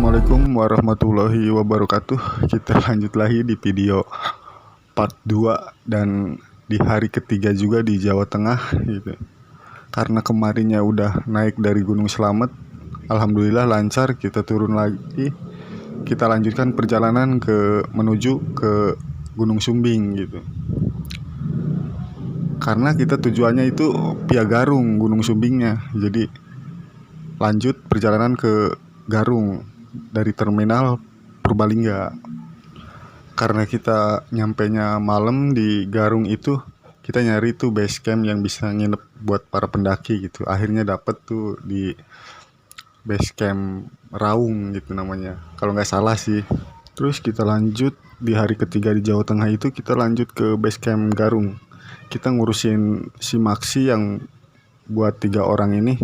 Assalamualaikum warahmatullahi wabarakatuh. Kita lanjut lagi di video part 2 dan di hari ketiga juga di Jawa Tengah gitu. Karena kemarinnya udah naik dari Gunung Slamet, alhamdulillah lancar, kita turun lagi. Kita lanjutkan perjalanan menuju ke Gunung Sumbing gitu. Karena kita tujuannya itu via Garung, Gunung Sumbingnya. Jadi lanjut perjalanan ke Garung dari terminal Purbalingga. Karena kita nyampenya malam di Garung itu, kita nyari tuh base camp yang bisa nginep buat para pendaki gitu. Akhirnya dapet tuh di base camp Raung gitu namanya, kalau nggak salah sih. Terus kita lanjut di hari ketiga di Jawa Tengah itu, kita lanjut ke base camp Garung. Kita ngurusin si Maxi yang buat 3 orang ini.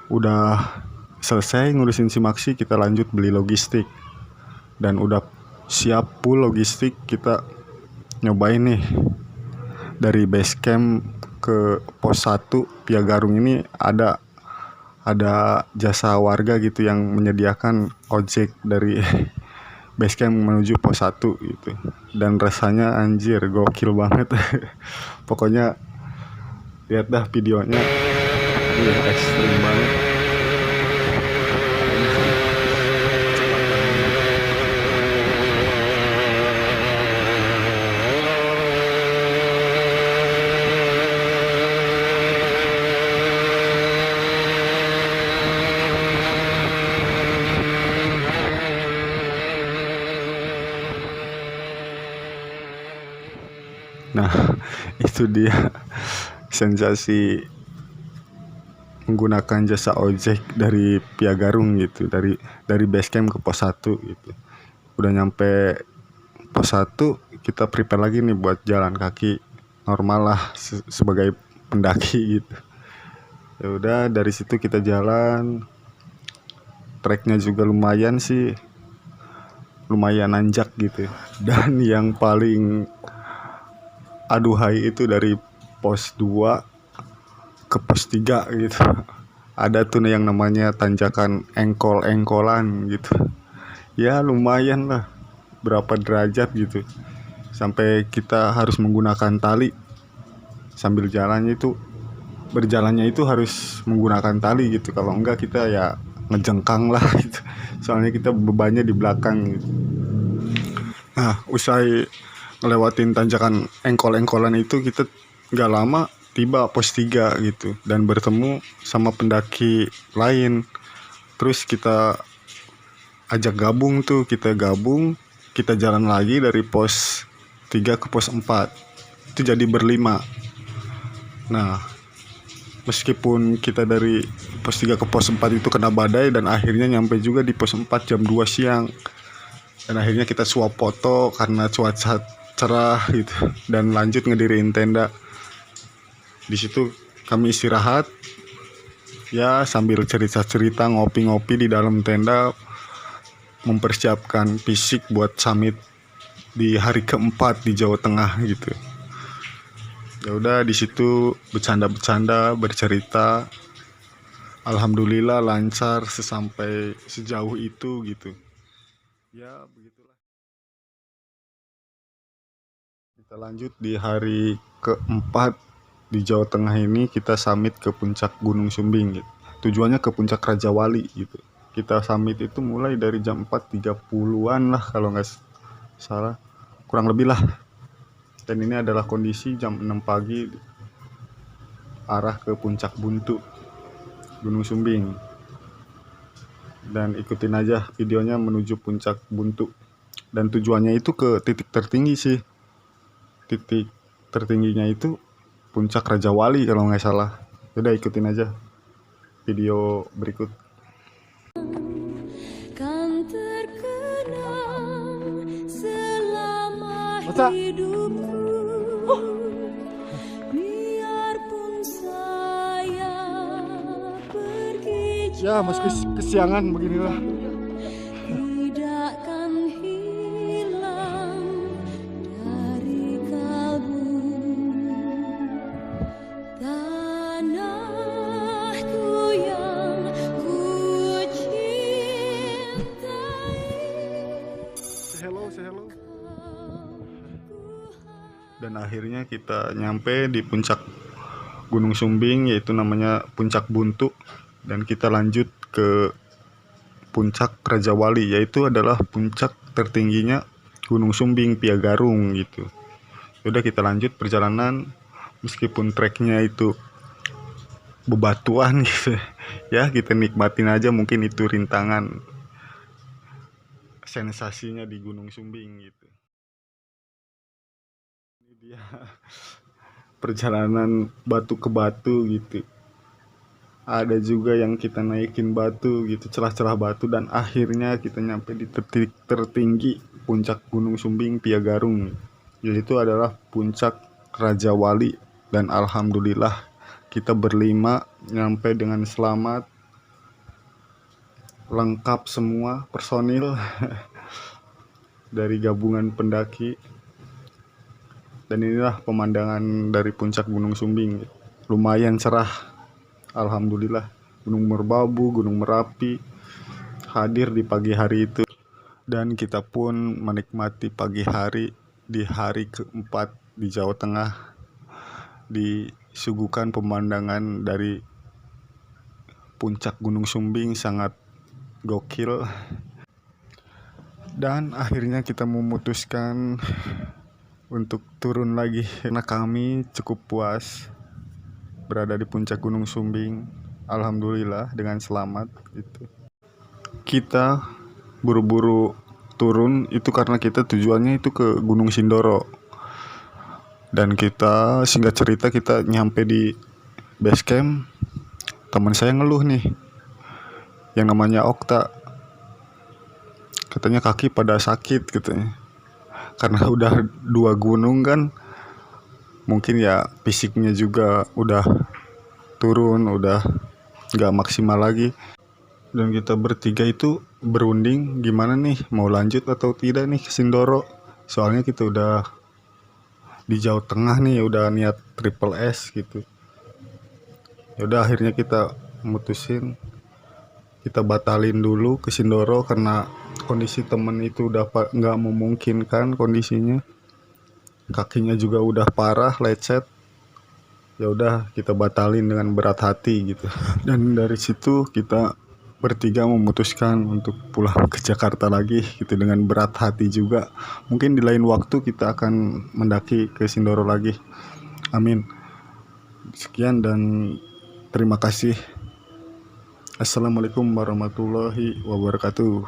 Udah selesai ngurusin si Maxi, kita lanjut beli logistik. Dan udah siap full logistik, kita nyobain nih dari base camp ke pos 1 via Garung ini ada jasa warga gitu yang menyediakan ojek dari base camp menuju pos 1 gitu. Dan rasanya anjir gokil banget. Pokoknya lihat dah videonya, ini ekstrim banget. Nah, itu dia sensasi menggunakan jasa ojek dari via Garung gitu, dari base camp ke pos 1 gitu. Udah nyampe pos 1, kita prepare lagi nih buat jalan kaki normal lah sebagai pendaki gitu. Ya udah, dari situ kita jalan. Treknya juga lumayan sih, lumayan nanjak gitu. Dan yang paling aduhai itu dari pos 2 ke pos 3 gitu. Ada tuh yang namanya tanjakan engkol-engkolan gitu. Ya lumayan lah, berapa derajat gitu. Sampai kita harus menggunakan tali. Sambil berjalannya itu harus menggunakan tali gitu. Kalau enggak kita ya ngejengkang lah gitu. Soalnya kita bebannya di belakang gitu. Nah, usai ngelewatin tanjakan engkol-engkolan itu, kita gak lama tiba pos 3 gitu, dan bertemu sama pendaki lain. Terus kita ajak gabung tuh, kita jalan lagi dari pos 3 ke pos 4. Itu jadi berlima. Nah, meskipun kita dari pos 3 ke pos 4 itu kena badai, dan akhirnya nyampe juga di pos 4 jam 2 siang. Dan akhirnya kita swap foto karena cuaca cerah gitu, dan lanjut ngediriin tenda. Di situ kami istirahat ya, sambil cerita-cerita, ngopi-ngopi di dalam tenda, mempersiapkan fisik buat summit di hari keempat di Jawa Tengah gitu. Ya udah, di situ bercanda-bercanda, bercerita. Alhamdulillah lancar sampai sejauh itu gitu. Ya begitulah. Kita lanjut di hari keempat di Jawa Tengah ini, kita summit ke puncak Gunung Sumbing gitu. Tujuannya ke puncak Raja Wali gitu. Kita summit itu mulai dari jam 4.30-an lah kalau nggak salah, kurang lebih lah. Dan ini adalah kondisi jam 6 pagi arah ke puncak Buntu Gunung Sumbing. Dan ikutin aja videonya menuju puncak Buntu. Dan tujuannya itu ke titik tertinggi sih. Titik tertingginya itu puncak Raja Wali kalau nggak salah. Udah, ikutin aja video berikut. Kan terkenang selama hidupku, biarpun saya pergi jauh, Ya meski kesiangan beginilah. tidak akan hilang dari kalbu. Tanahku yang ku cinta. Dan akhirnya kita nyampe di puncak Gunung Sumbing, yaitu namanya Puncak Buntu, dan kita lanjut ke Puncak Raja Wali, yaitu adalah puncak tertingginya Gunung Sumbing Piagarung gitu. Udah kita lanjut perjalanan, meskipun treknya itu bebatuan gitu ya, kita nikmatin aja, mungkin itu rintangan sensasinya di Gunung Sumbing gitu. Ini dia perjalanan batu ke batu gitu. Ada juga yang kita naikin batu gitu, celah-celah batu, dan akhirnya kita nyampe di titik tertinggi puncak Gunung Sumbing Piagarung, yaitu adalah puncak Raja Wali. Dan alhamdulillah kita berlima nyampe dengan selamat, lengkap semua personil dari gabungan pendaki. Dan inilah pemandangan dari puncak Gunung Sumbing, lumayan cerah, alhamdulillah. Gunung Merbabu, Gunung Merapi hadir di pagi hari itu, dan kita pun menikmati pagi hari di hari keempat di Jawa Tengah, disuguhkan pemandangan dari puncak Gunung Sumbing sangat gokil. Dan akhirnya kita memutuskan untuk turun lagi karena kami cukup puas berada di puncak Gunung Sumbing, alhamdulillah dengan selamat gitu. Kita buru-buru turun itu karena kita tujuannya itu ke Gunung Sindoro, dan kita singkat cerita kita nyampe di base camp. Teman saya ngeluh nih, yang namanya Okta, katanya kaki pada sakit katanya, karena udah 2 gunung kan, mungkin ya fisiknya juga udah turun, udah gak maksimal lagi. Dan kita bertiga itu berunding gimana nih, mau lanjut atau tidak nih ke Sindoro, soalnya kita udah di Jawa Tengah nih, udah niat triple S gitu. Yaudah akhirnya kita mutusin kita batalin dulu ke Sindoro karena kondisi temen itu udah nggak memungkinkan kondisinya, kakinya juga udah parah lecet. Ya udah kita batalin dengan berat hati gitu. Dan dari situ kita bertiga memutuskan untuk pulang ke Jakarta lagi gitu dengan berat hati juga. Mungkin di lain waktu kita akan mendaki ke Sindoro lagi, amin. Sekian dan terima kasih. Assalamualaikum warahmatullahi wabarakatuh.